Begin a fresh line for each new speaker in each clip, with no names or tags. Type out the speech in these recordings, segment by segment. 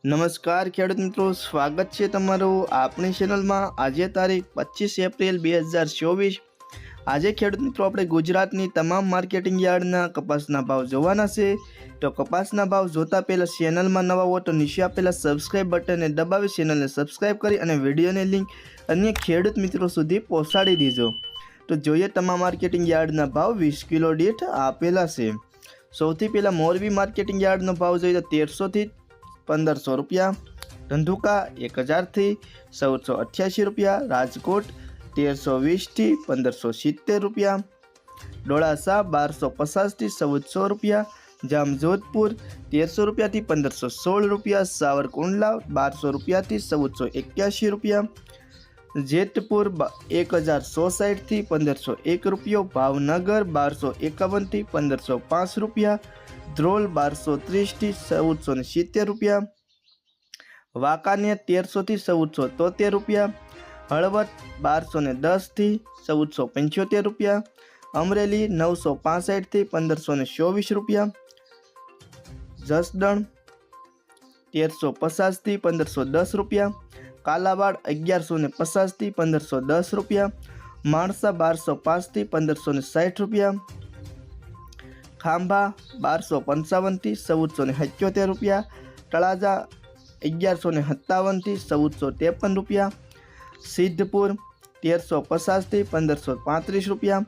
નમસ્કાર ખેડૂત મિત્રો, સ્વાગત છે તમારું આપણી ચેનલમાં। આજે તારીખ 25 એપ્રિલ 2024। આજે ખેડૂત મિત્રો આપણે ગુજરાતની તમામ માર્કેટિંગ યાર્ડના કપાસના ભાવ જોવાના છે। તો કપાસના ભાવ જોતા પહેલાં ચેનલમાં નવા હો તો નીચે આપેલા સબસ્ક્રાઇબ બટનને દબાવી ચેનલને સબસ્ક્રાઇબ કરી અને વિડીયોની લિંક અન્ય ખેડૂત મિત્રો સુધી પહોંચાડી દીજો। તો જોઈએ તમામ માર્કેટિંગ યાર્ડના ભાવ 20 કિલો દીઠ આપેલા છે। સૌથી પહેલાં મોરબી માર્કેટિંગ યાર્ડનો ભાવ જોઈએ તો 1300 થી 1500 रुपया, धंधुका 1000 थी 1488 रुपया, राजकोट 1320 थी 1570 रुपया, डोळासा 1250 थी 1400 रुपया, जामजोधपुर 1300 रुपया थी 1516 रुपया, सावरकुंडला 1200 रुपया थी 1481 रुपया, जेतपुर 1160 थी 1501 रुपया, भावनगर 1251 थी 1505 रुपया, ध्रोल 1230 थी 1470 रुपया, वाकानेर 1300 थी 1473 रुपया, हळवद 1210 थी 1475 रुपया, अमरेली 965 थी 1524 रुपया, जसदण 1350 थी 1510 रुपया, कालावाड़ 1150 थी 1510 रुपया, माणसा 1205 थी 1560 रुपया, खांभा 1255 थी 1478 रुपया, तळाजा 1157 थी 1453 रुपया, सिद्धपुर 1350 थी 1535 रुपया,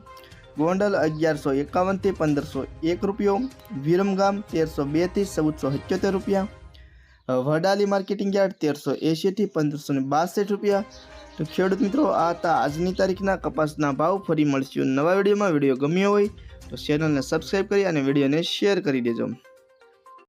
गोंडल 1151 थी 1501 रुपयो, विरमगाम 1302 थी 1478 रुपया, वडाली मार्केटिंग यार्ड 1380 थी 1562 रुपया। तो खेडूत मित्रों आ था आजनी तारीखना कपासना भाव। फरी मळीशुं नवा विडियोमां। विडियो गम्यो होय तो चेनल ने सब्सक्राइब करी अने विडियो ने शेर करी देजो।